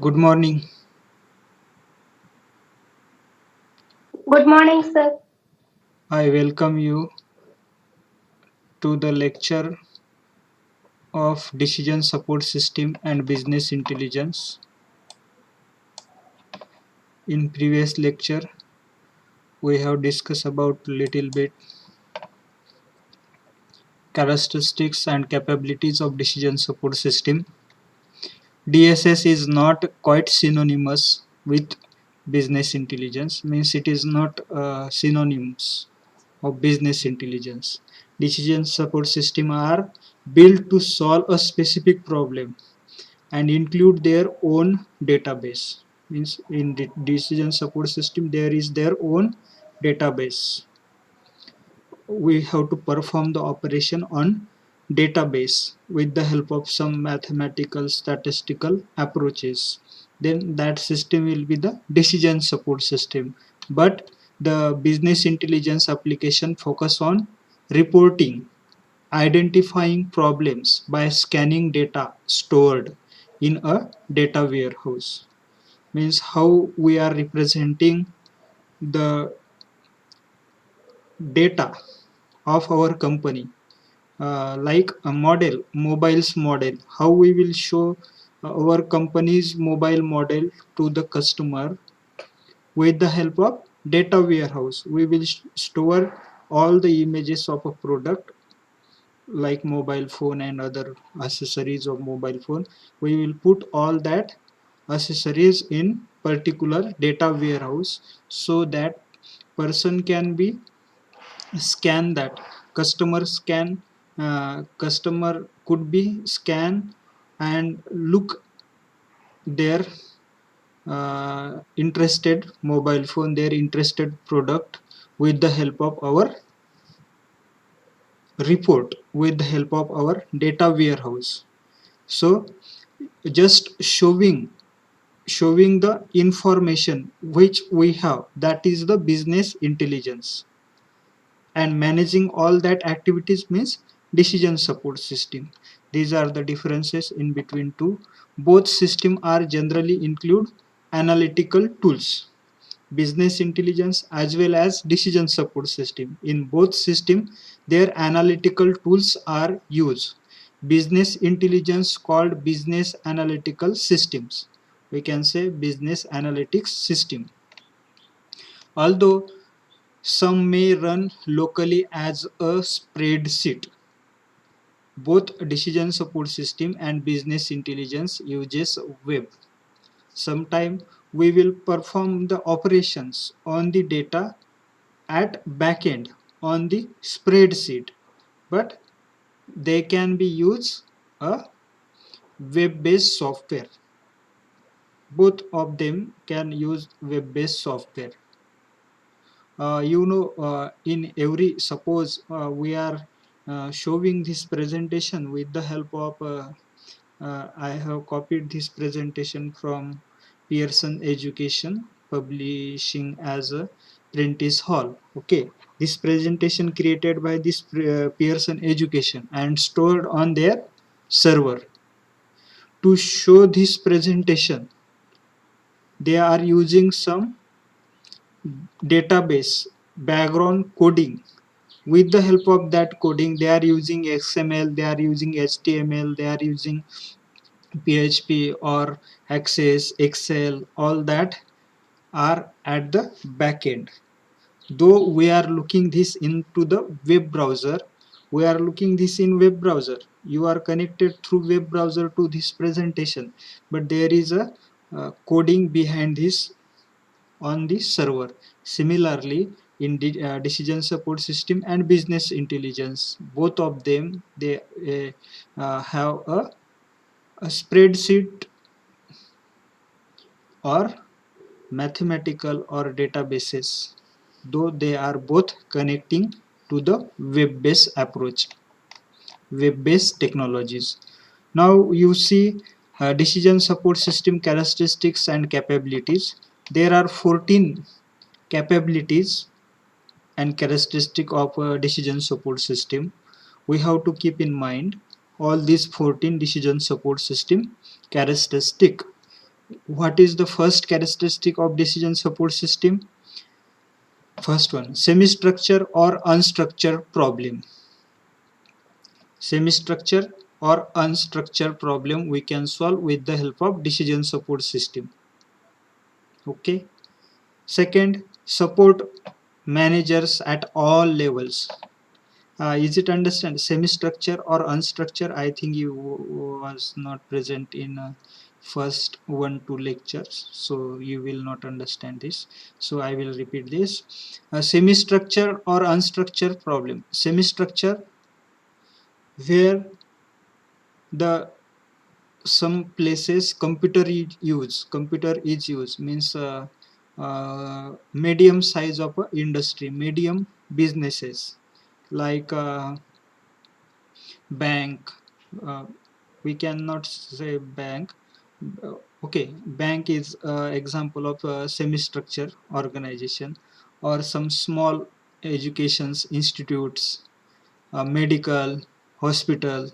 Good morning. Good morning, sir. I welcome you to the lecture of Decision Support System and Business Intelligence. In previous lecture, we have discussed about little bit characteristics and capabilities of Decision Support System. DSS is not quite synonymous with business intelligence, means it is not synonyms of business intelligence. Decision support system are built to solve a specific problem and include their own database. Means in the decision support system there is their own database. We have to perform the operation on database with the help of some mathematical statistical approaches. Then that system will be the decision support system. But the business intelligence application focus on reporting, identifying problems by scanning data stored in a data warehouse. Means how we are representing the data of our company, like a model, mobiles model, how we will show our company's mobile model to the customer. With the help of data warehouse we will store all the images of a product like mobile phone and other accessories of mobile phone. We will put all that accessories in particular data warehouse so that person can be scan that customer could be scan and look their interested mobile phone, their interested product with the help of our report, with the help of our data warehouse. So just showing the information which we have, that is the business intelligence, and managing all that activities means decision support system. These are the differences in between two. Both system are generally include analytical tools, business intelligence as well as decision support system. In both system their analytical tools are used. Business intelligence called business analytical systems, we can say business analytics system. Although some may run locally as a spreadsheet, both decision support system and business intelligence uses web. Sometimes we will perform the operations on the data at backend on the spreadsheet, but they can be used a web-based software. Both of them can use web-based software. In every, suppose we are showing this presentation with the help of I have copied this presentation from Pearson Education publishing as a Prentice Hall. Okay, this presentation created by this Pearson Education and stored on their server. To show this presentation they are using some database background coding. With the help of that coding they are using XML, they are using HTML, they are using PHP or Access, Excel, all that are at the back end. Though we are looking this into the web browser, we are looking this in web browser, you are connected through web browser to this presentation, but there is a coding behind this on the server. Similarly, in the decision support system and business intelligence, both of them they have a spreadsheet or mathematical or databases, though they are both connecting to the web-based approach, web-based technologies. Now you see decision support system characteristics and capabilities. There are 14 capabilities and characteristic of a decision support system. We have to keep in mind all these 14 decision support system characteristic. What is the first characteristic of decision support system? First one, semi-structure or unstructured problem. Semi-structure or unstructured problem we can solve with the help of decision support system. Okay. Second, support managers at all levels. Is it understand semi-structure or unstructure? I think you was not present in first 1-2 lectures, so you will not understand this. So I will repeat this. Semi-structure or unstructured problem. Semi-structure, where the some places computer is used means medium size of industry, medium businesses like bank, uh, we cannot say bank. Okay, bank is example of a semi-structure organization, or some small educations institutes, medical hospital,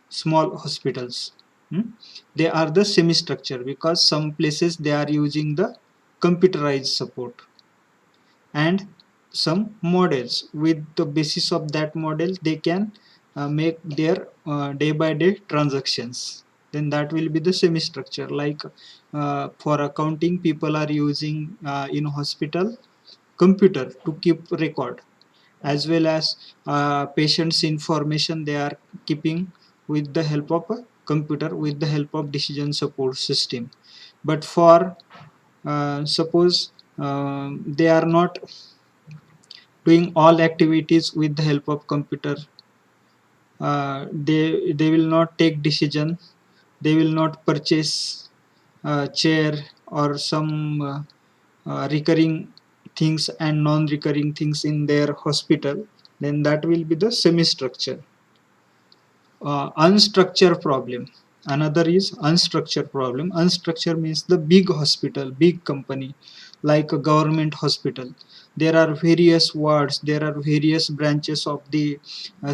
small hospitals. Hmm? They are the semi-structure because some places they are using the computerized support, and some models with the basis of that model they can make their day by day transactions. Then that will be the semi structure. Like for accounting, people are using in hospital computer to keep record, as well as patients information they are keeping with the help of a computer, with the help of decision support system. But for suppose they are not doing all activities with the help of computer, they will not take decision, they will not purchase chair or some recurring things and non-recurring things in their hospital. Then that will be the semi structure. Unstructured problem, another is unstructured problem. Unstructured means the big hospital, big company, like a government hospital. There are various wards, there are various branches of the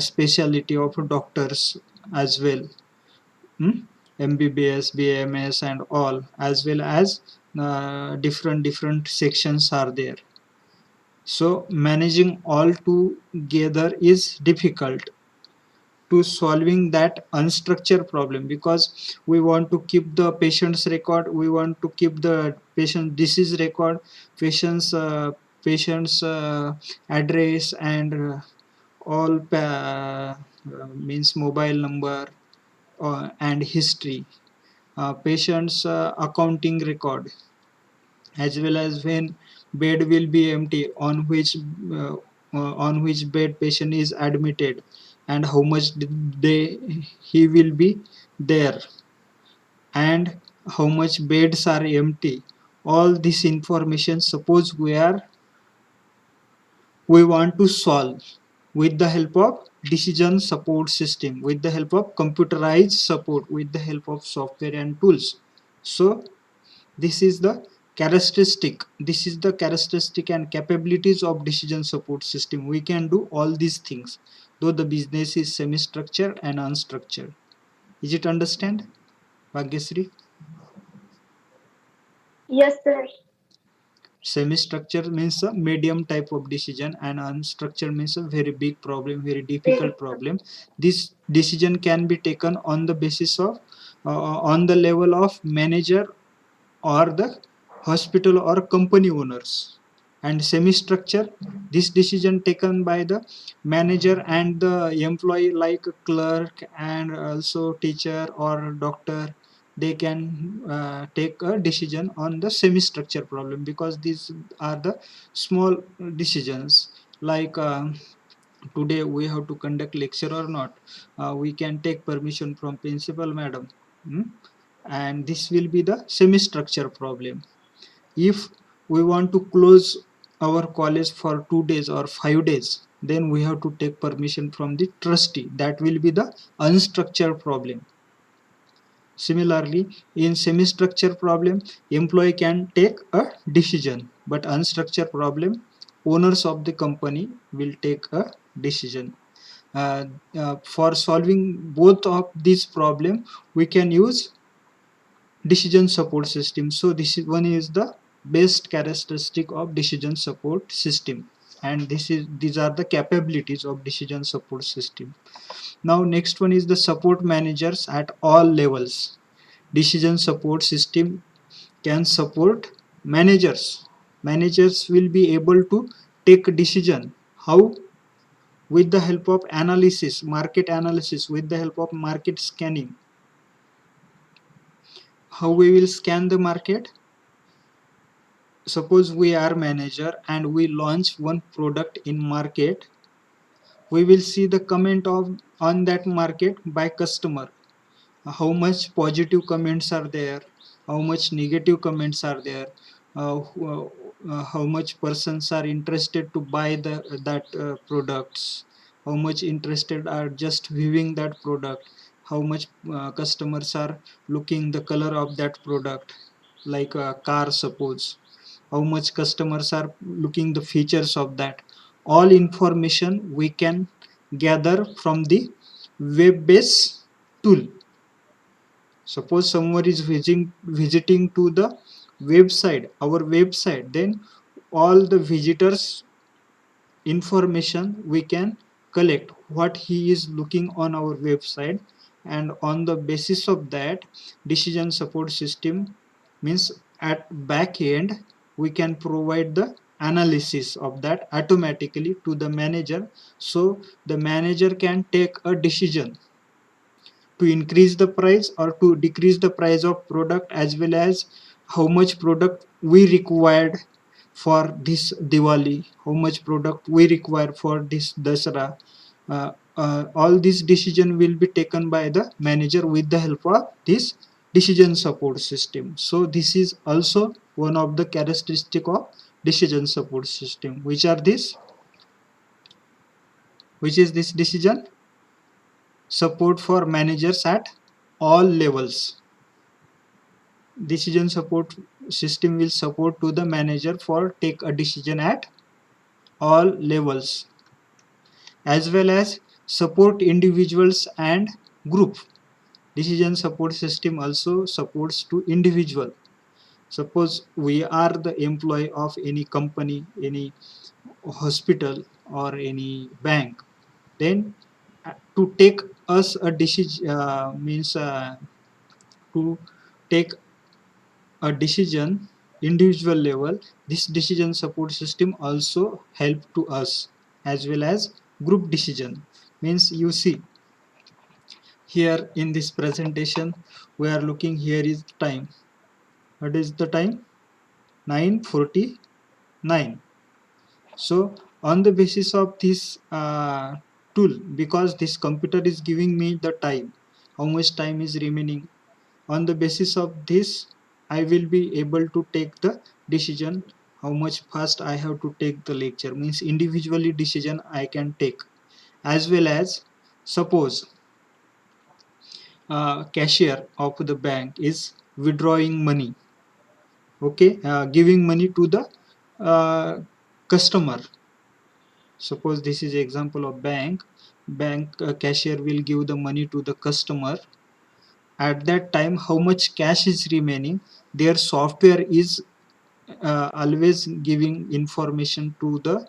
specialty of doctors as well. Hmm? MBBS, BMS and all, as well as different sections are there. So managing all together is difficult to solving that unstructured problem, because we want to keep the patient's record, we want to keep the patient disease record, patient's address, and all means mobile number and history, patient's accounting record, as well as when bed will be empty, uh, on which bed patient is admitted, and how much they he will be there, and how much beds are empty. All this information, suppose we want to solve with the help of decision support system, with the help of computerized support, with the help of software and tools. So this is the characteristic and capabilities of decision support system. We can do all these things, though the business is semi structured and unstructured. Is it understand, Bhagyasri? Yes, sir. Semi structured means a medium type of decision, and unstructured means a very big problem, very difficult problem. This decision can be taken on the basis of on the level of manager or the hospital or company owners. And semi structure, this decision taken by the manager and the employee, like a clerk and also teacher or doctor. They can take a decision on the semi structure problem, because these are the small decisions, like today we have to conduct lecture or not, we can take permission from principal madam. Hmm? And this will be the semi structure problem. If we want to close our college for 2 days or 5 days, then we have to take permission from the trustee. That will be the unstructured problem. Similarly, in semi-structured problem, employee can take a decision, but unstructured problem, owners of the company will take a decision. For solving both of these problem, we can use decision support system. So this is one is the best characteristic of decision support system, and these are the capabilities of decision support system. Now next one is the support managers at all levels. Decision support system can support managers. Managers will be able to take a decision. How? With the help of analysis, market analysis, with the help of market scanning. How we will scan the market? Suppose we are manager and we launch one product in market, we will see the comment of on that market by customer. How much positive comments are there, how much negative comments are there, how much persons are interested to buy that products, how much interested are just viewing that product, how much customers are looking the color of that product, like a car suppose, how much customers are looking the features of that. All information we can gather from the web based tool. Suppose someone is visiting to the website, our website, then all the visitors information we can collect what he is looking on our website, and on the basis of that decision support system means at back end we can provide the analysis of that automatically to the manager, so the manager can take a decision to increase the price or to decrease the price of product, as well as how much product we required for this Diwali, how much product we require for this Dasara. All this decision will be taken by the manager with the help of this decision support system. So this is also one of the characteristic of decision support system. Which are this? Which is this decision support for managers at all levels. Decision support system will support to the manager for take a decision at all levels, as well as support individuals and group. Decision support system also supports to individual. Suppose we are the employee of any company, any hospital or any bank, then to take us a decision means to take a decision individual level, this decision support system also help to us, as well as group decision. Means you see here in this presentation we are looking, here is time. What is the time? 9:49. So on the basis of this tool, because this computer is giving me the time, how much time is remaining, on the basis of this I will be able to take the decision how much fast I have to take the lecture. Means individually decision I can take, as well as suppose cashier of the bank is withdrawing money, okay, giving money to the customer. Suppose this is example of bank cashier will give the money to the customer. At that time how much cash is remaining, their software is always giving information to the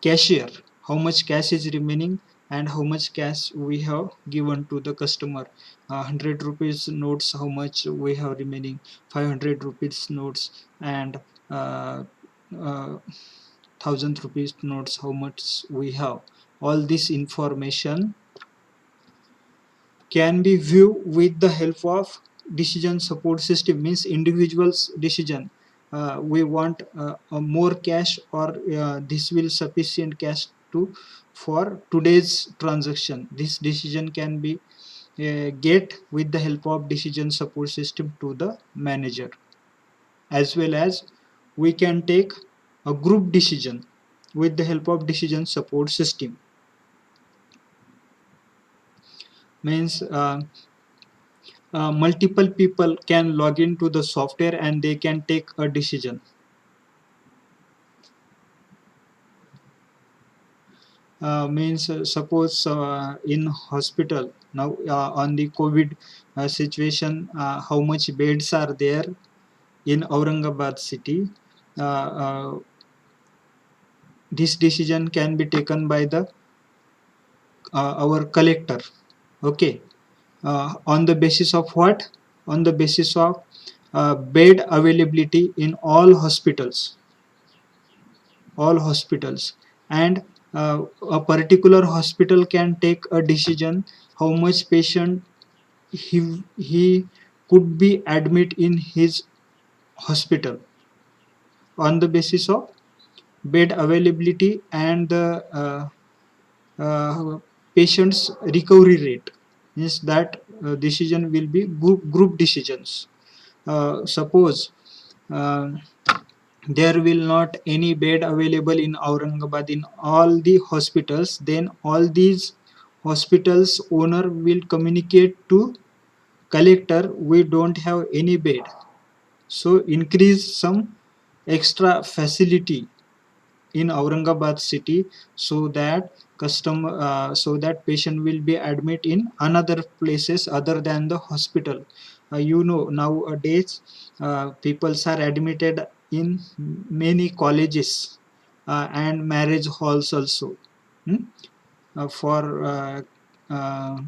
cashier how much cash is remaining and how much cash we have given to the customer. 100 rupees notes how much we have remaining, 500 rupees notes, and uh, 1000 rupees notes how much we have. All this information can be viewed with the help of decision support system. Means individuals decision, we want more cash, or this will sufficient cash to for today's transaction. This decision can be get with the help of decision support system to the manager, as well as we can take a group decision with the help of decision support system. Means multiple people can log into the software and they can take a decision. Means suppose in hospital now on the COVID situation, how much beds are there in Aurangabad city. This decision can be taken by the our collector. Okay, on the basis of what? On the basis of bed availability in all hospitals, and a particular hospital can take a decision how much patient he could be admit in his hospital on the basis of bed availability and the patient's recovery rate. Means that decision will be group decisions. Suppose uh, there will not any bed available in Aurangabad in all the hospitals, then all these hospitals owner will communicate to collector, we don't have any bed, so increase some extra facility in Aurangabad city, so that so that patient will be admit in another places other than the hospital. Nowadays people are admitted in many colleges and marriage halls also. Hmm? For uh,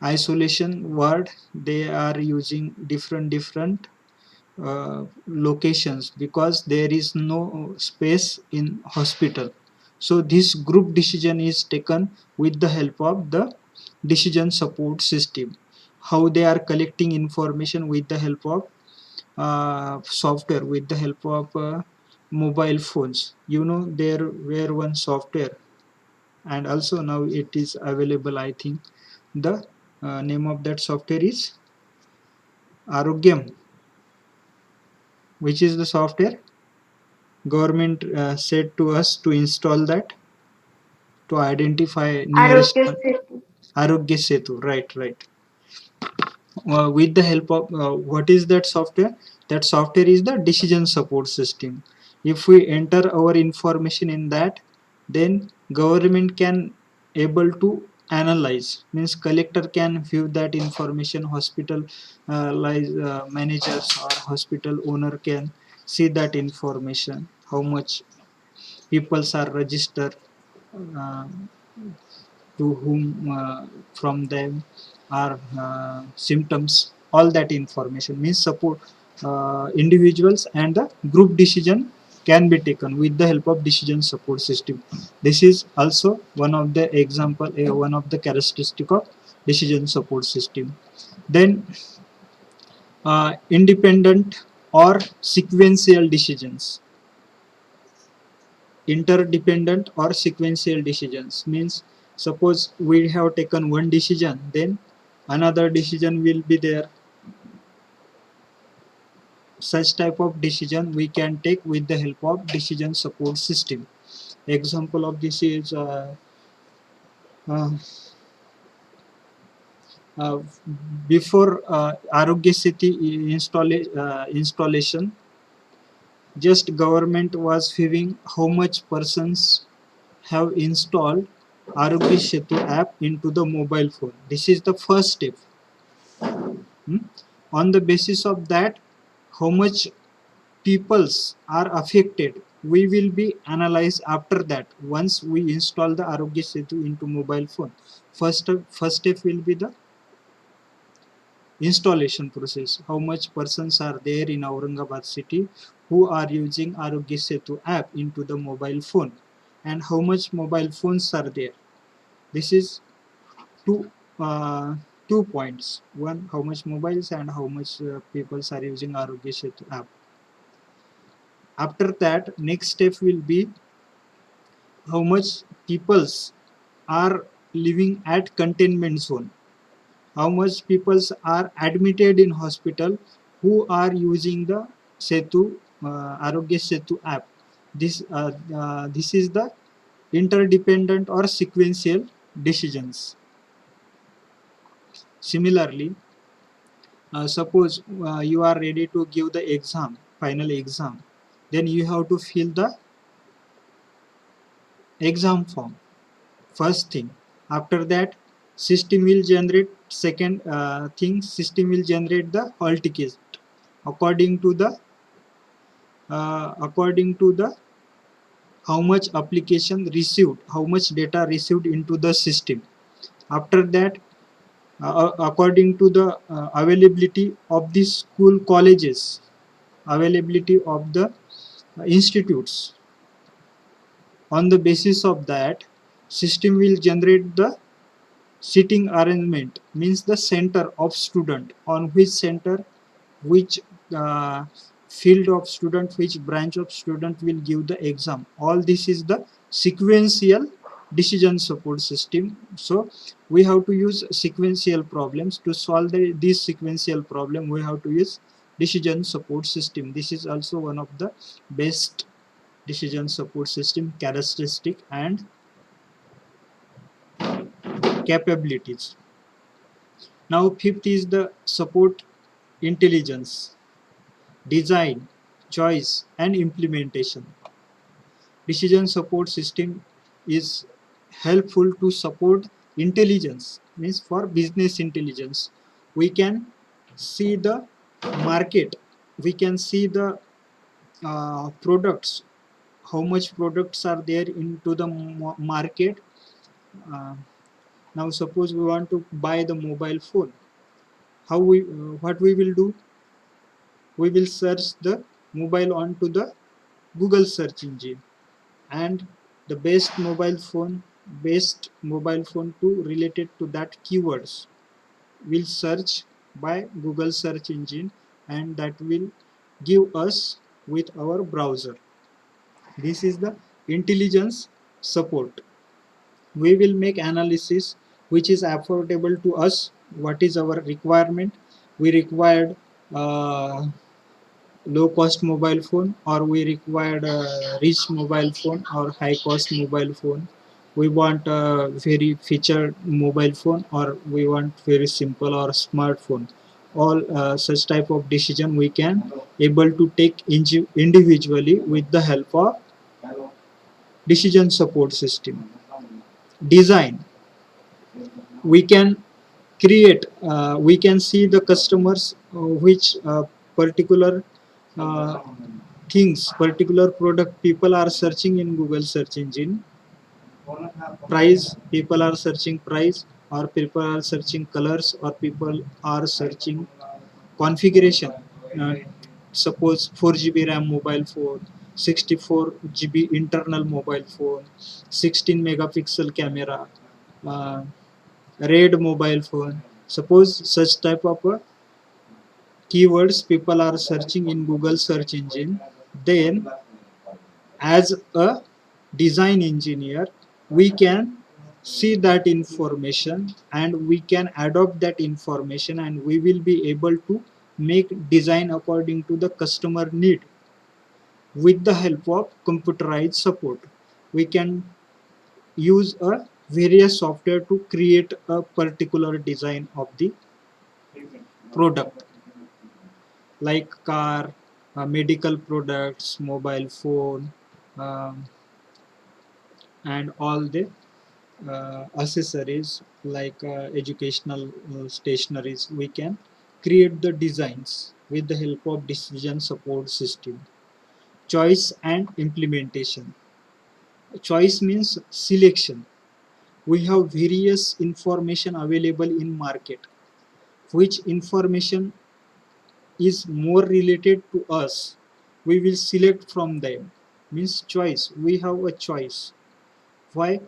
isolation ward, they are using different locations because there is no space in hospital. So this group decision is taken with the help of the decision support system. How they are collecting information with the help of software, with the help of mobile phones. There were one software, and also now it is available, I think. The name of that software is Arogyam. Which is the software government said to us to install that to identify nearest Arogya Setu. Arogya Setu. Right. With the help of what is that software? That software is the decision support system. If we enter our information in that, then government can able to analyze. Means collector can view that information. Hospital managers or hospital owner can see that information. How much peoples are registered, uh, to whom from them are symptoms. All that information means support individuals, and the group decision can be taken with the help of decision support system. This is also one of the example, one of the characteristic of decision support system. Then independent or sequential decisions. Interdependent or sequential decisions means, suppose we have taken one decision, then another decision will be there. Such type of decision we can take with the help of decision support system. Example of this is uh, uh, before Arogya City installation, just government was viewing how much persons have installed Arogya Setu app into the mobile phone. This is the first step. Hmm? On the basis of that, how much peoples are affected, we will be analyzed after that. Once we install the Arogya Setu into mobile phone, first step will be the installation process. How much persons are there in Aurangabad city who are using Arogya Setu app into the mobile phone, and how much mobile phones are there. This is two uh, 2 points. One, how much mobiles and how much people are using Arogya Setu app. After that, next step will be how much peoples are living at containment zone. How much peoples are admitted in hospital who are using the Setu Arogya Setu app. This is the interdependent or sequential decisions. Similarly, suppose you are ready to give the exam, final exam, then you have to fill the exam form first thing. After that, system will generate second thing, system will generate the hall ticket according to the how much application received, how much data received into the system. After that, according to the availability of the school colleges, availability of the institutes, on the basis of that, system will generate the seating arrangement, means the center of student, on which center, which uh, field of student, which branch of student will give the exam. All this is the sequential decision support system. So we have to use sequential problems to solve this sequential problem. We have to use decision support system. This is also one of the best decision support system characteristic and capabilities. Now fifth is the support intelligence, design, choice and implementation. Decision support system is helpful to support intelligence, means for business intelligence. We can see the market, we can see the products, how much products are there into the market. uh, Now suppose we want to buy the mobile phone, how we what we will do, we will search the mobile onto the Google search engine, and the best mobile phone to related to that keywords will search by Google search engine, and that will give us with our browser. This is the intelligence support. We will make analysis which is affordable to us, what is our requirement. We required low cost mobile phone, or we required a rich mobile phone or high cost mobile phone. We want a very featured mobile phone, or we want very simple or smartphone. All such type of decision we can able to take individually with the help of decision support system. Design, we can create, we can see the customers which particular uh, things, particular product people are searching in Google search engine. Price, people are searching price, or people are searching colors, or people are searching configuration. uh, Suppose 4 GB RAM mobile phone, 64 GB internal mobile phone, 16 megapixel camera, uh, red mobile phone. Suppose such type of keywords people are searching in Google search engine, then as a design engineer, we can see that information and we can adopt that information, and we will be able to make design according to the customer need. With the help of computerized support, we can use a various software to create a particular design of the product, like car, medical products, mobile phone, um, and all the accessories like educational stationaries. We can create the designs with the help of decision support system. Choice and implementation. Choice means selection. We have various information available in market. Which information is more related to us, we will select from them. Means choice. We have a choice. Why?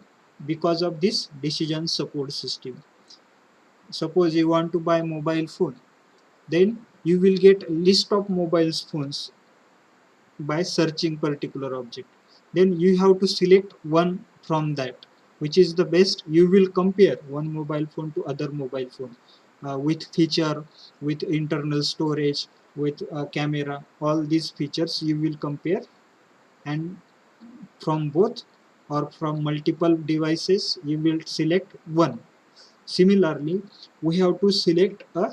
Because of this decision support system. Suppose you want to buy mobile phone, then you will get a list of mobile phones by searching particular object. Then you have to select one from that, which is the best. You will compare one mobile phone to other mobile phone, with feature, with internal storage, with camera. All these features you will compare, and from both or from multiple devices you will select one. Similarly, we have to select a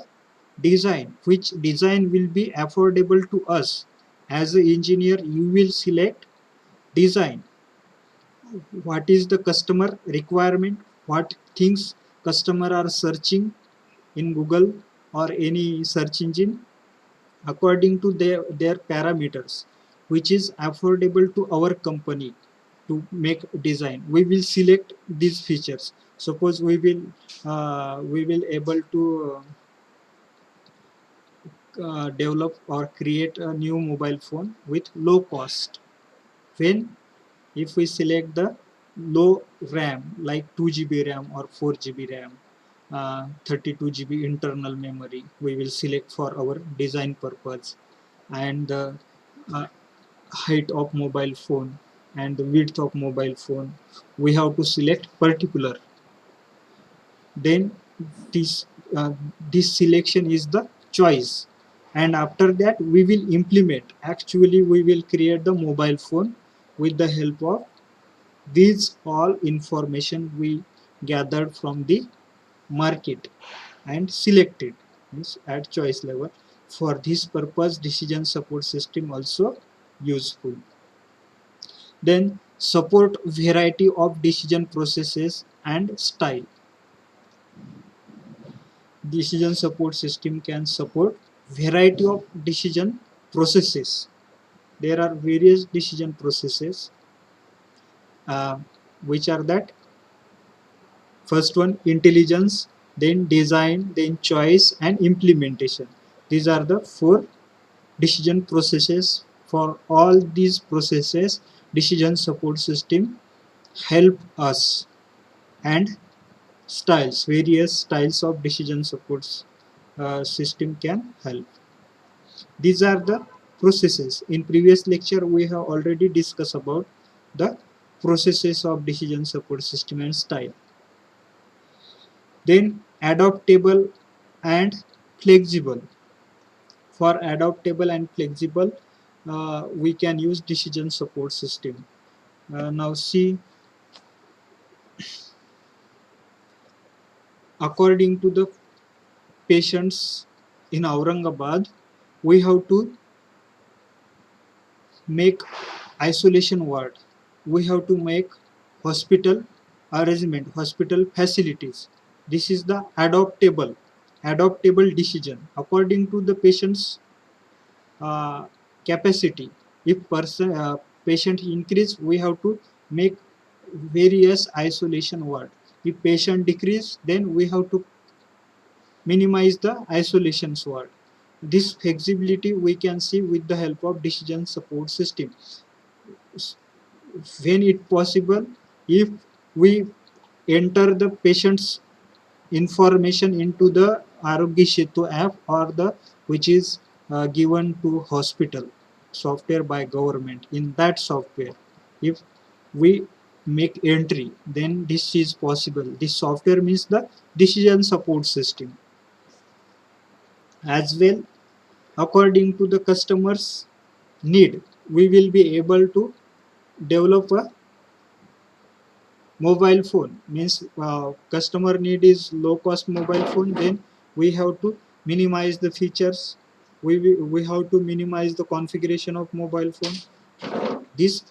design, which design will be affordable to us. As an engineer, you will select design. What is the customer requirement? What things customer are searching? in Google or any search engine according to their parameters, which is affordable to our company to make design. We will select these features. Suppose we will able to develop or create a new mobile phone with low cost. When if we select the low RAM like 2 GB RAM or 4 GB RAM, 32 GB internal memory, we will select for our design purpose, and the uh, height of mobile phone and the width of mobile phone we have to select particular. Then this uh, this selection is the choice, and after that we will implement. Actually we will create the mobile phone with the help of these all information we gathered from the market and selected, means at choice level. For this purpose decision support system also useful. Then support variety of decision processes and style. Decision support system can support variety of decision processes. There are various decision processes, uh, which are that: first one, intelligence, then design, then choice, and implementation. These are the four decision processes. For all these processes, decision support system help us. And styles, various styles of decision supports system can help. These are the processes. In previous lecture we have already discussed about the processes of decision support system and style. Then adaptable and flexible. For adaptable and flexible, we can use decision support system. Now see, according to the patients in Aurangabad, we have to make isolation ward. We have to make hospital arrangement, hospital facilities. This is the adaptable decision according to the patient's uh, capacity. If patient increase, we have to make various isolation ward. If patient decrease, then we have to minimize the isolation ward. This flexibility we can see with the help of decision support system. When it possible, if we enter the patient's information into the Arogya Setu app, or the which is given to hospital software by government. In that software, if we make entry, then this is possible. This software means the decision support system. As well, according to the customer's need, we will be able to develop a mobile phone. Means customer need is low cost mobile phone, then we have to minimize the features. We have to minimize the configuration of mobile phone. This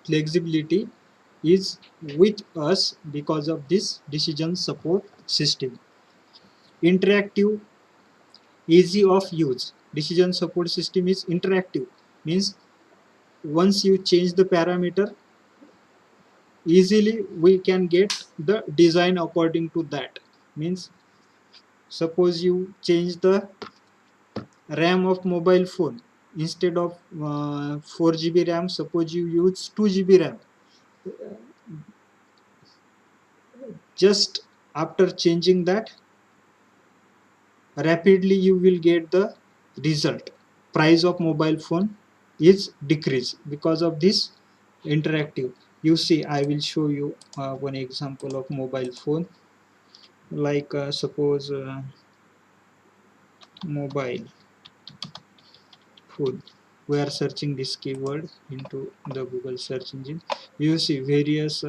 flexibility is with us because of this decision support system. Interactive, easy of use. Decision support system is interactive, means once you change the parameter, easily we can get the design according to that. Means suppose you change the RAM of mobile phone, instead of 4 GB RAM, suppose you use 2 GB RAM. Just after changing that, rapidly you will get the result. Price of mobile phone is decreased because of this interactive. You see, I will show you one example of mobile phone. Like suppose mobile phone, we are searching this keyword into the Google search engine. You see various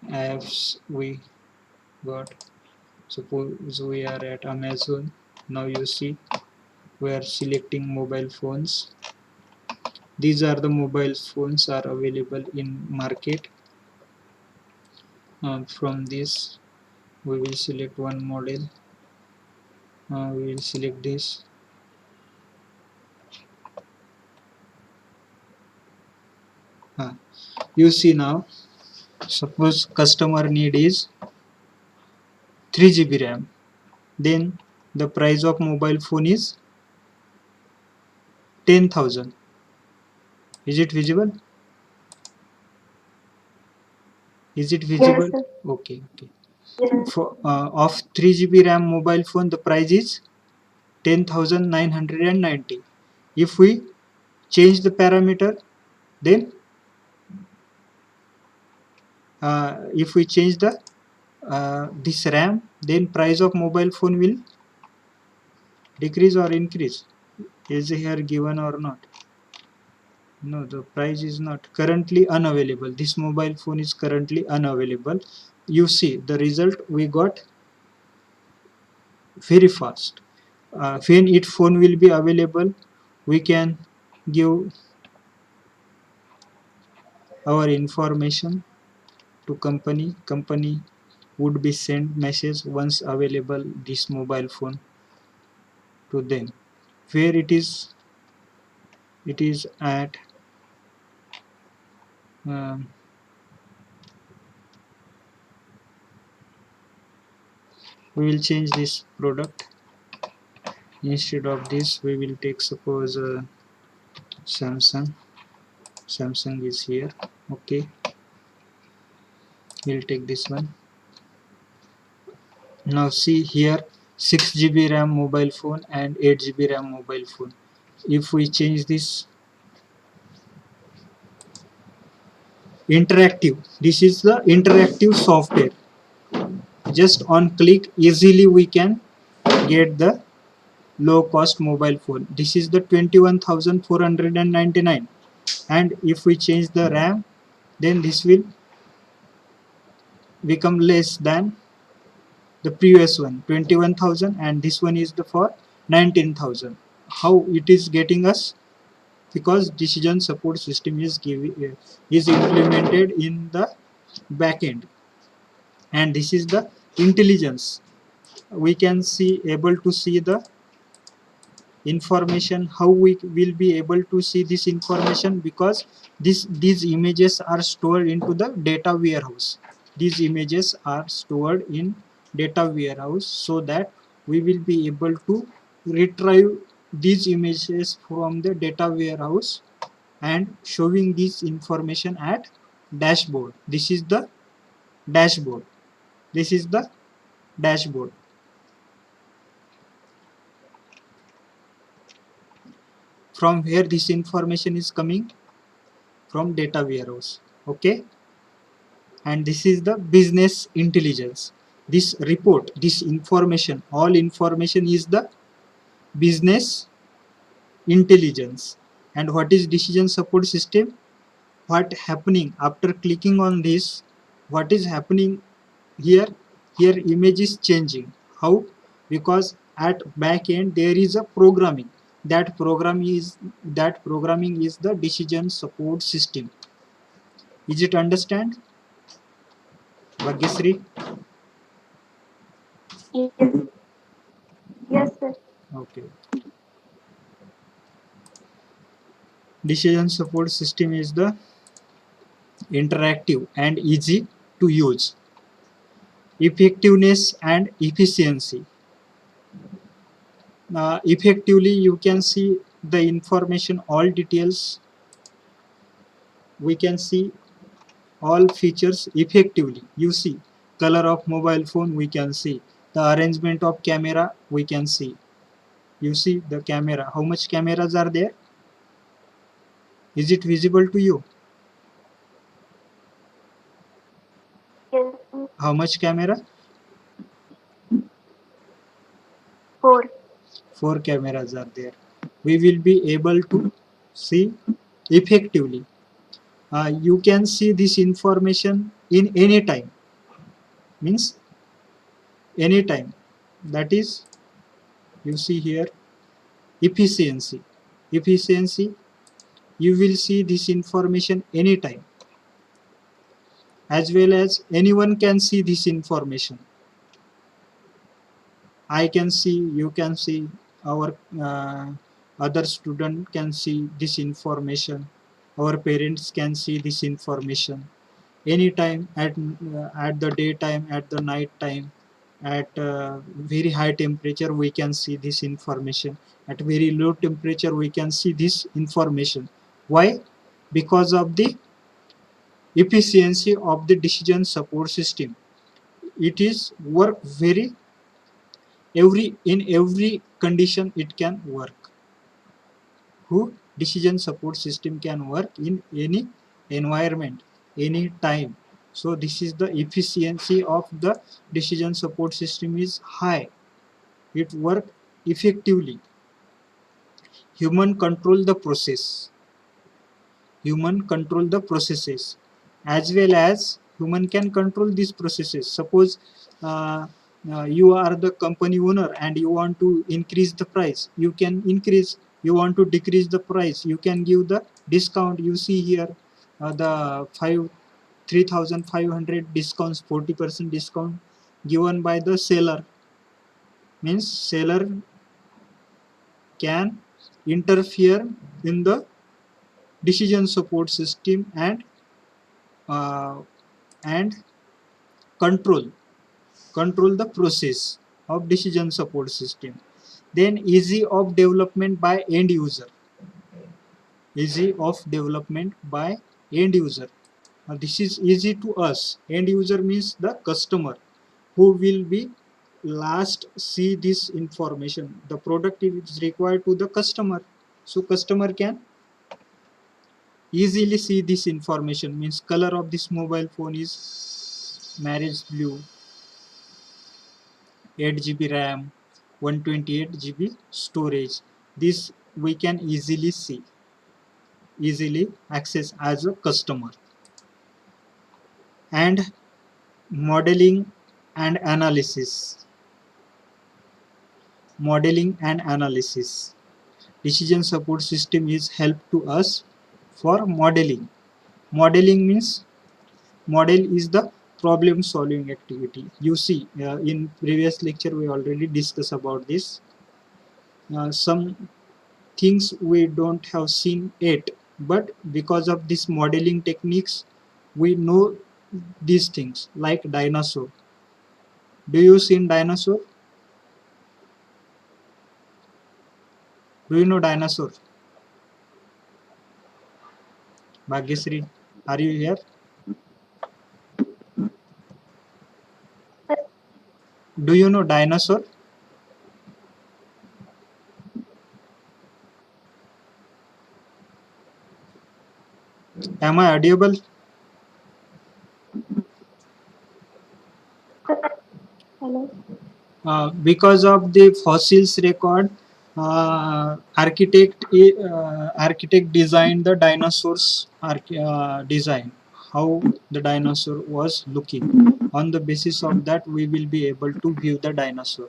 apps we got. Suppose we are at Amazon. Now you see we are selecting mobile phones. These are the mobile phones are available in market. From this we will select one model. We will select this. You see now, suppose customer need is 3 GB RAM, then the price of mobile phone is 10,000. Is it visible? Is it Yes, visible? sir. Okay, okay. Yes. For of 3 GB RAM mobile phone, the price is 10,990. If we change the parameter, then if we change the this RAM, then price of mobile phone will decrease or increase. Is here given or not? No, the price is not currently unavailable. This mobile phone is currently unavailable. You see the result we got very fast. When it phone will be available, we can give our information to company. Company would be send message once available this mobile phone to them. Where it is at um, we will change this product. Instead of this, we will take suppose Samsung. Samsung is here. Okay, we'll take this one. Now see here, 6 GB RAM mobile phone and 8 GB RAM mobile phone. If we change this interactive, this is the interactive software. Just on click, easily we can get the low cost mobile phone. This is the 21,499, and if we change the RAM, then this will become less than the previous one, 21,000, and this one is the for 19,000. How it is getting us? Because decision support system is is implemented in the backend, and this is the intelligence. We can see able to see the information. How we will be able to see this information? Because these images are stored into the data warehouse. These images are stored in data warehouse, so that we will be able to retrieve these images from the data warehouse and showing this information at dashboard. This is the dashboard. This is the dashboard. From where this information is coming? From data warehouse. Okay, and this is the business intelligence. This report, this information, all information is the business intelligence. And what is decision support system? What happening after clicking on this? What is happening here? Here image is changing. How? Because at back end there is a programming. That programming is the decision support system. Is it understand, Bhagyasri? Yes. Yes, sir. Okay. Decision support system is the interactive and easy to use. Effectiveness and efficiency. Effectively, you can see the information, all details. We can see all features effectively. You see color of mobile phone. We can see the arrangement of camera. We can see. You see the camera. How much cameras are there? Is it visible to you? Yes. How much camera? 4. 4 cameras are there. We will be able to see effectively. You can see this information in any time, means any time. That is, you see here, efficiency. Efficiency, you will see this information anytime, as well as anyone can see this information. I can see, you can see, our other student can see this information, our parents can see this information anytime, at the daytime, at the night time, at very high temperature we can see this information, at very low temperature we can see this information. Why? Because of the efficiency of the decision support system. It is work very, every condition it can work. Who decision support system can work in any environment, any time. So this is the efficiency of the decision support system is high. It work effectively. Human control the process. Human control the processes, as well as human can control these processes. Suppose you are the company owner and you want to increase the price, you can increase. You want to decrease the price, you can give the discount. You see here the 3,500 discounts, 40% discount given by the seller. Means seller can interfere in the decision support system uh, and control control the process of decision support system. Then easy of development by end user. Easy of development by end user. This is easy to us. End user means the customer who will be last see this information. The product is required to the customer, so customer can easily see this information. Means color of this mobile phone is marriage blue, 8 GB RAM, 128 GB storage. This we can easily see, easily access as a customer. And modeling and analysis. Modeling and analysis. Decision support system is help to us for modeling. Modeling means, model is the problem solving activity. You see, in previous lecture we already discussed about this. Some things we don't have seen yet, but because of this modeling techniques we know these things. Like dinosaur, do you seen dinosaur? Do you know dinosaur? Bhagyasri, are you here? Do you know dinosaur? Am I audible? Hello. Because of the fossils record, architect designed the dinosaurs design, how the dinosaur was looking. On the basis of that we will be able to view the dinosaur.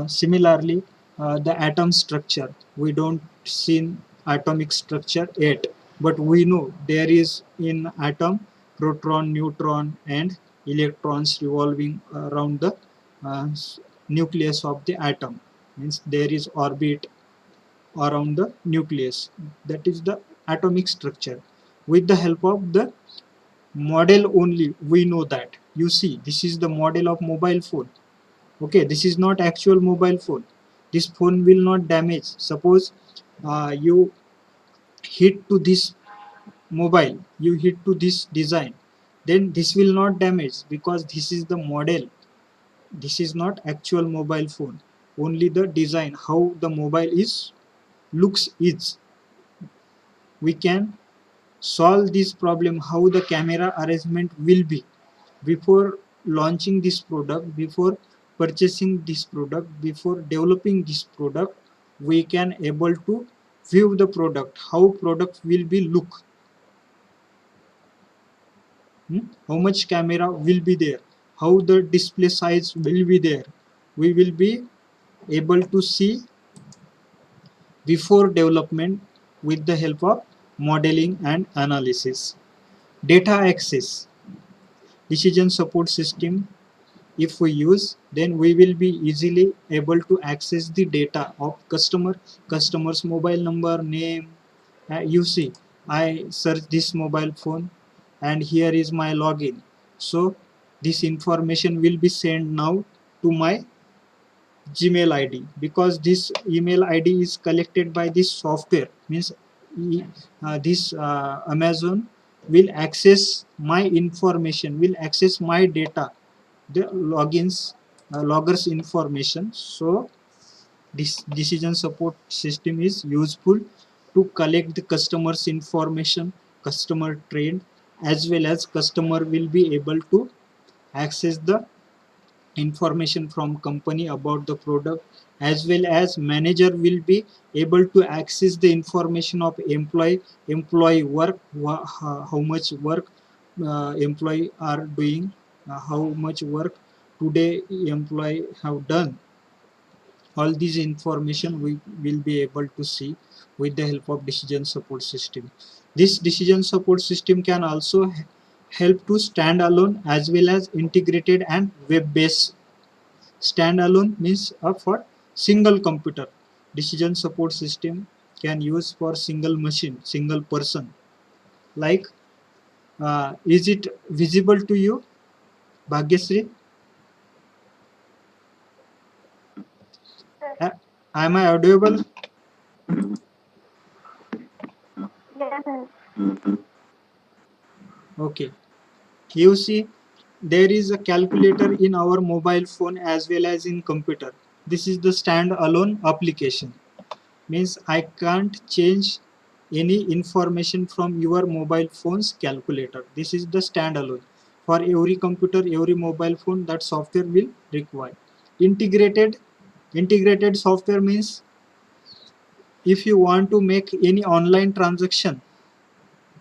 Similarly, the atom structure, we don't see atomic structure yet, but we know there is in atom proton, neutron and electrons revolving around the uh, nucleus of the atom. Means there is orbit around the nucleus. That is the atomic structure. With the help of the model only we know that. You see, this is the model of mobile phone. Okay, this is not actual mobile phone. This phone will not damage. Suppose you hit to this mobile, you hit to this design, then this will not damage because this is the model. This is not actual mobile phone. Only the design, how the mobile is looks is. We can solve this problem, how the camera arrangement will be before launching this product, before purchasing this product, before developing this product. We can able to view the product, how product will be look. How much camera will be there, how the display size will be there. We will be able to see before development with the help of modeling and analysis. Data access. Decision support system if we use, then we will be easily able to access the data of customer's mobile number, name. You see, I search this mobile phone and here is my login. So this information will be sent now to my Gmail ID, because this email ID is collected by this software. Means this Amazon will access my information, will access my data, the logins, loggers information. So this decision support system is useful to collect the customer's information, customer trend, as well as customer will be able to access the information from company about the product, as well as manager will be able to access the information of employee work, how much work employee are doing, how much work today employee have done. All these information we will be able to see with the help of decision support system. This decision support system can also help to stand alone as well as integrated and web based. Standalone means for single computer. Decision support system can use for single machine, single person. Like, is it visible to you, Bhagyasri? Sir. Am I audible? Yes, sir. Okay. You see, there is a calculator in our mobile phone as well as in computer. This is the standalone application. Means I can't change any information from your mobile phone's calculator. This is the standalone. For every computer, every mobile phone, that software will require. Integrated software means if you want to make any online transaction,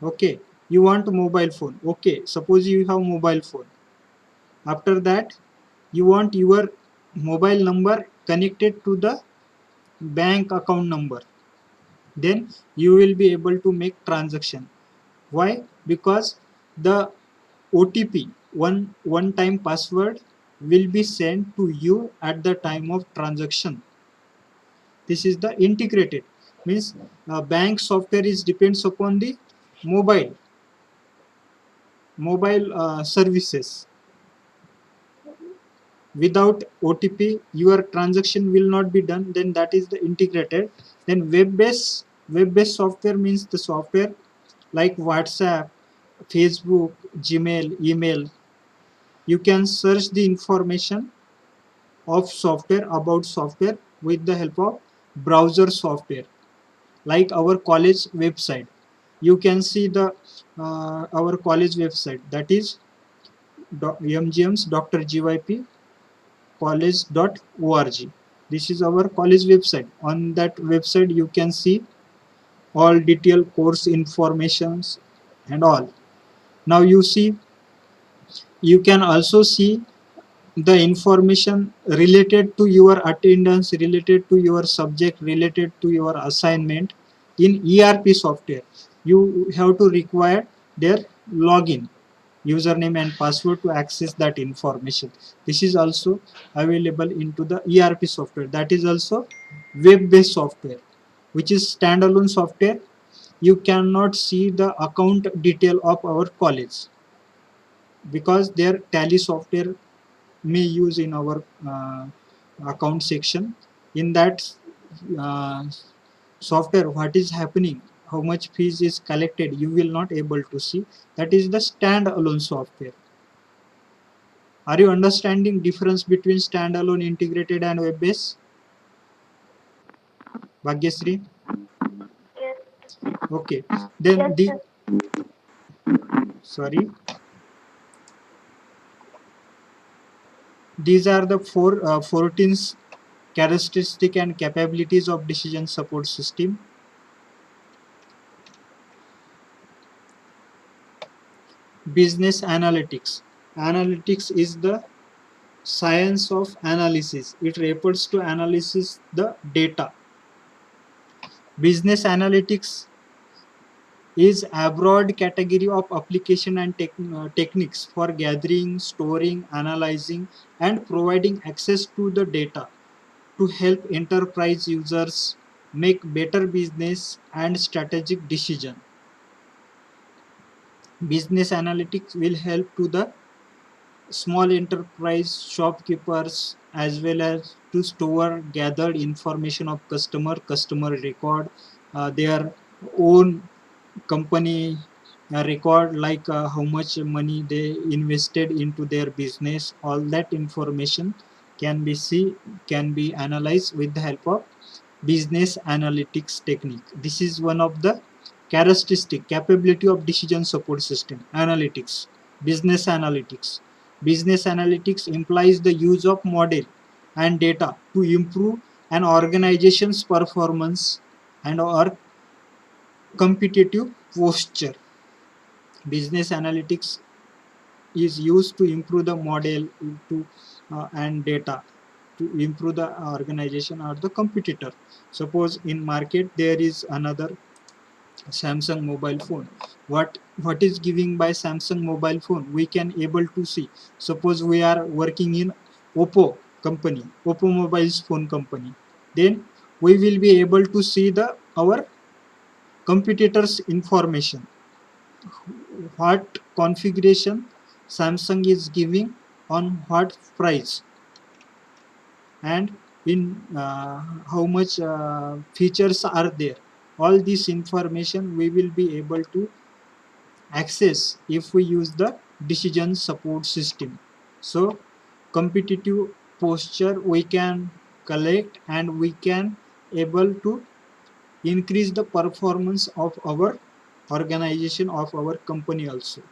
okay, you want a mobile phone. Okay, suppose you have mobile phone. After that, you want your mobile number connected to the bank account number, then you will be able to make transaction. Why? Because the OTP, one time password, will be sent to you at the time of transaction. This is the integrated. Means bank software is depends upon the mobile services. Without OTP, your transaction will not be done. Then that is the integrated. Then web based software means the software like WhatsApp, Facebook, Gmail, email. You can search the information of software about software with the help of browser software, like our college website. You can see the our college website, that is MGM's Dr. GYP college.org. This is our college website. On that website, you can see all detailed course informations and all. Now you see, you can also see the information related to your attendance, related to your subject, related to your assignment in ERP software. You have to require their login, username and password to access that information. This is also available into the ERP software. That is also web-based software, which is standalone software. You cannot see the account detail of our college because their tally software may use in our account section. In that uh, software, what is happening, how much fees is collected, you will not able to see. That is the standalone software. Are you understanding difference between standalone, integrated and web based, Bhagyasri? Yes. Okay, then Yes, the sir. sorry, these are the 14 characteristic and capabilities of decision support system. Business analytics. Analytics is the science of analysis. It refers to analysis the data. Business analytics is a broad category of application and techniques for gathering, storing, analyzing, and providing access to the data to help enterprise users make better business and strategic decision. Business analytics will help to the small enterprise shopkeepers as well as to store gathered information of customer record, their own company record, like how much money they invested into their business. All that information can be analyzed with the help of business analytics technique. This is one of the characteristic capability of decision support system analytics. Business analytics. Business analytics implies the use of model and data to improve an organization's performance and or competitive posture. Business analytics is used to improve the model to and data to improve the organization or the competitor. Suppose in market there is another Samsung mobile phone. What is giving by Samsung mobile phone? We can able to see. Suppose we are working in Oppo company, Oppo mobiles phone company. Then we will be able to see the our competitors information. What configuration Samsung is giving on what price and in how much features are there. All this information we will be able to access if we use the decision support system. So competitive posture we can collect and we can able to increase the performance of our organization of our company also.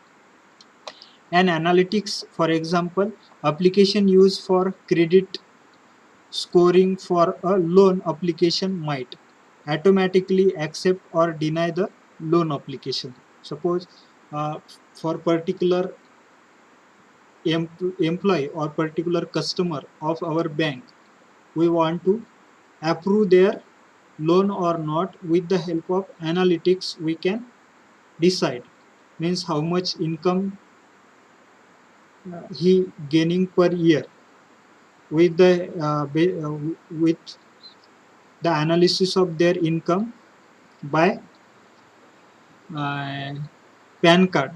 And analytics, for example, application used for credit scoring for a loan application might automatically accept or deny the loan application. Suppose for particular employee or particular customer of our bank, we want to approve their loan or not. With the help of analytics we can decide, means how much income he gaining per year. With the with the analysis of their income by PAN card.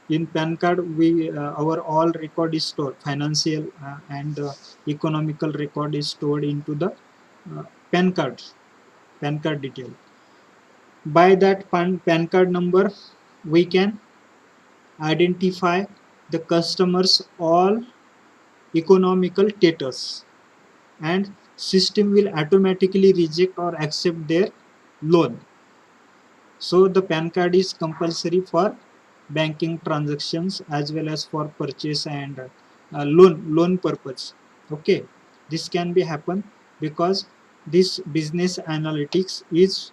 In PAN card, we our all record is stored. Financial and economical record is stored into the uh, PAN card. PAN card detail. By that PAN card number, we can identify the customers all economical status, and system will automatically reject or accept their loan. So the PAN card is compulsory for banking transactions as well as for purchase and loan purpose. Okay, this can be happen because this business analytics is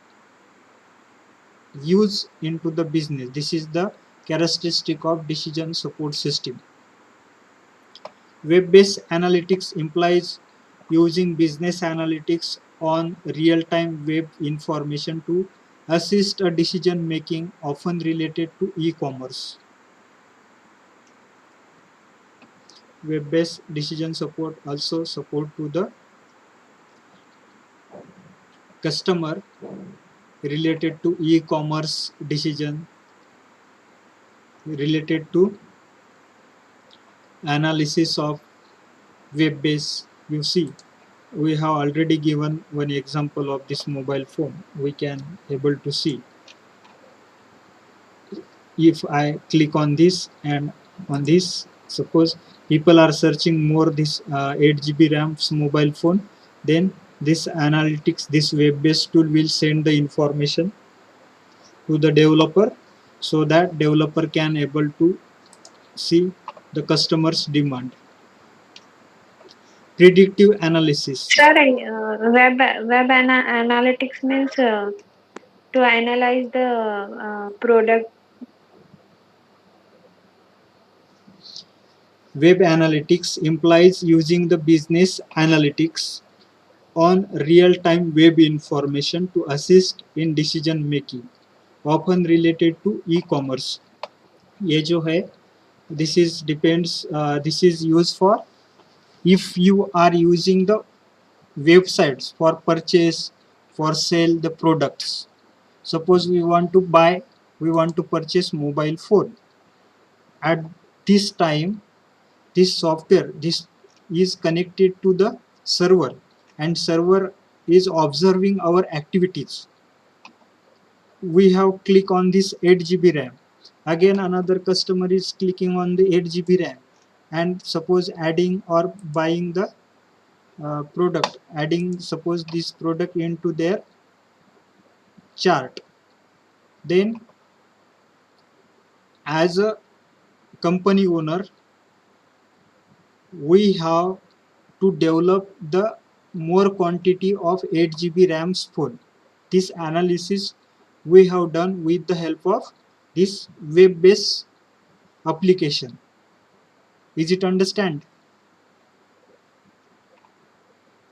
used into the business. This is the characteristic of decision support system. Web-based analytics implies using business analytics on real-time web information to assist a decision making, often related to e-commerce. Web-based decision support also support to the customer related to e-commerce decision, related to analysis of web-based. You see, we have already given one example of this mobile phone. We can able to see if I click on this and on this, suppose people are searching more this 8 GB RAM's mobile phone, then this analytics, this web-based tool will send the information to the developer so that developer can able to see the customer's demand. Predictive analysis. Sir, analytics means to analyze the product. Web analytics implies using the business analytics on real-time web information to assist in decision making. often related to e-commerce. ये जो है, this is used for if you are using the websites for purchase, for sell the products. Suppose we want to purchase mobile phone. At this time, this is connected to the server, and server is observing our activities. We have click on this 8 GB RAM. Again another customer is clicking on the 8 GB RAM, and suppose adding or buying the product, adding suppose this product into their chart. Then as a company owner, we have to develop the more quantity of 8 GB RAM's phone. This analysis we have done with the help of this web-based application. Is it understand?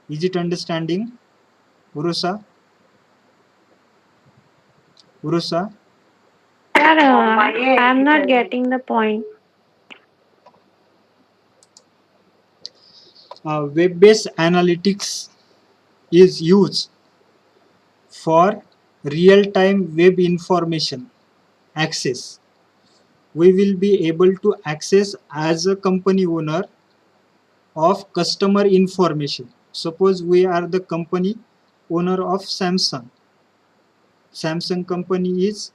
Is it understanding, Urusa? Urusa? Sir, I'm not getting the point. Web-based analytics is used for real-time web information access. We will be able to access as a company owner of customer information. Suppose we are the company owner of Samsung. Samsung company is,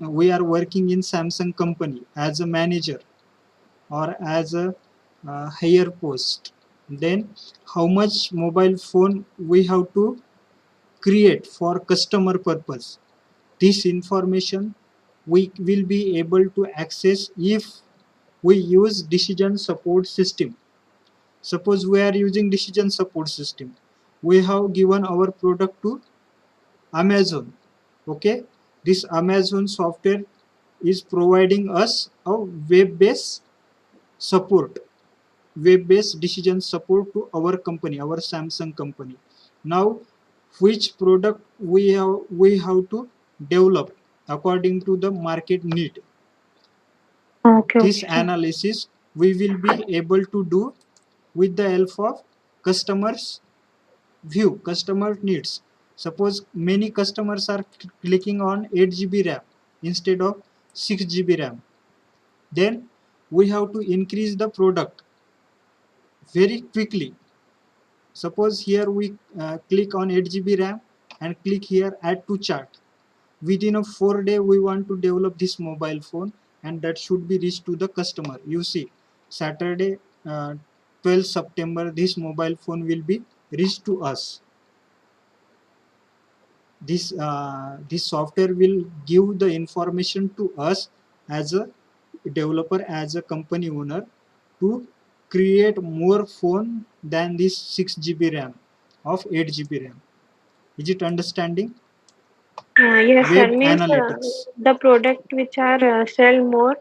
we are working in Samsung company as a manager or as a higher post. Then how much mobile phone we have to create for customer purpose. This information we will be able to access if we use decision support system. Suppose we are using decision support system. We have given our product to Amazon. Okay, this Amazon software is providing us a web-based support, web-based decision support to our company, our Samsung company. Now, which product we have to develop according to the market need. Okay, This okay, sir. analysis we will be able to do with the help of customers view, customer needs. Suppose many customers are clicking on 8 GB RAM instead of 6 GB RAM. Then we have to increase the product very quickly. Suppose here we click on 8 GB RAM and click here add to chart. Within a 4 day we want to develop this mobile phone, and that should be reached to the customer. You see, Saturday 12 September this mobile phone will be reached to us. This software will give the information to us as a developer, as a company owner, to create more phone than this 6 GB RAM of 8 GB RAM. Is it understanding? Yes, sir. Web Means analytics, the product which are sell more,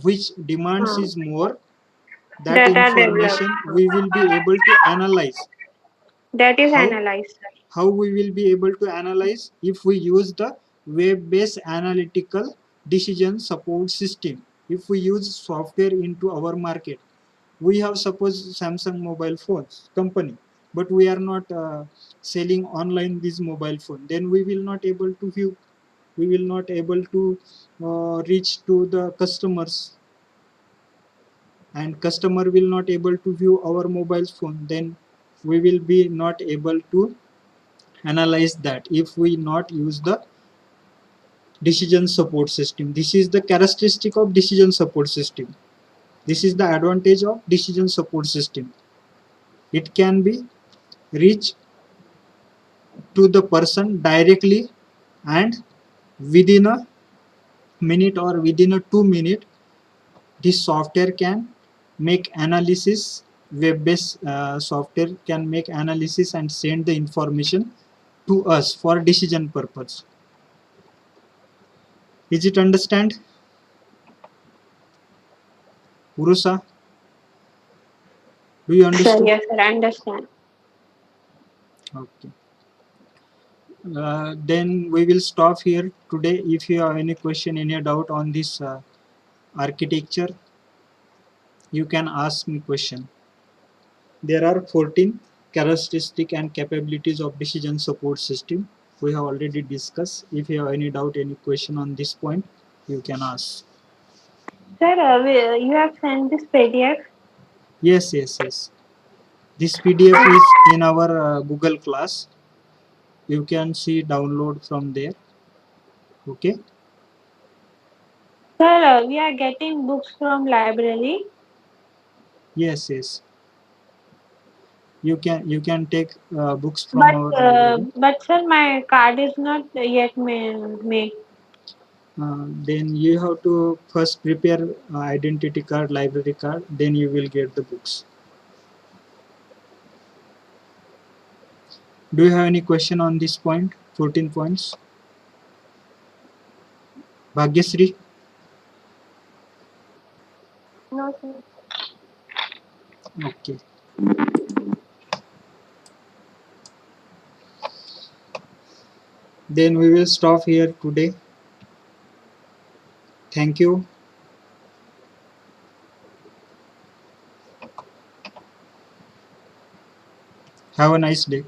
which demands uh, is more, that that are developed. information we will be able to analyze. That is How? analyzed, sir. How we will be able to analyze? If we use the web-based analytical decision support system. If we use software into our market, we have suppose Samsung mobile phones company, but we are not selling online this mobile phone, then we will not able to view, we will not able to reach to the customers, and customer will not able to view our mobile phone, then we will be not able to analyze that if we not use the decision support system. This is the characteristic of decision support system. This is the advantage of decision support system. It can be reached to the person directly, and within a minute or within a 2 minute, this software can make analysis. Web-based software can make analysis and send the information to us for decision purpose. Is it understand, Urusa? Do you Sir, understood? yes, sir. I understand. Okay. Then we will stop here today. If you have any question, any doubt on this architecture, you can ask me question. There are 14 characteristics and capabilities of decision support system. We have already discussed. If you have any doubt, any question on this point, you can ask. Sir, you have sent this PDF. Yes, yes, yes. This PDF is in our Google class. You can see download from there. Okay. Sir, we are getting books from library, Yes, yes. You can take books from but our library. sir, my card is not yet made. Then you have to first prepare identity card, library card. Then you will get the books. Do you have any question on this point? 14 points. Bhagyasri. No, sir. Okay. Then we will stop here today. Thank you. Have a nice day.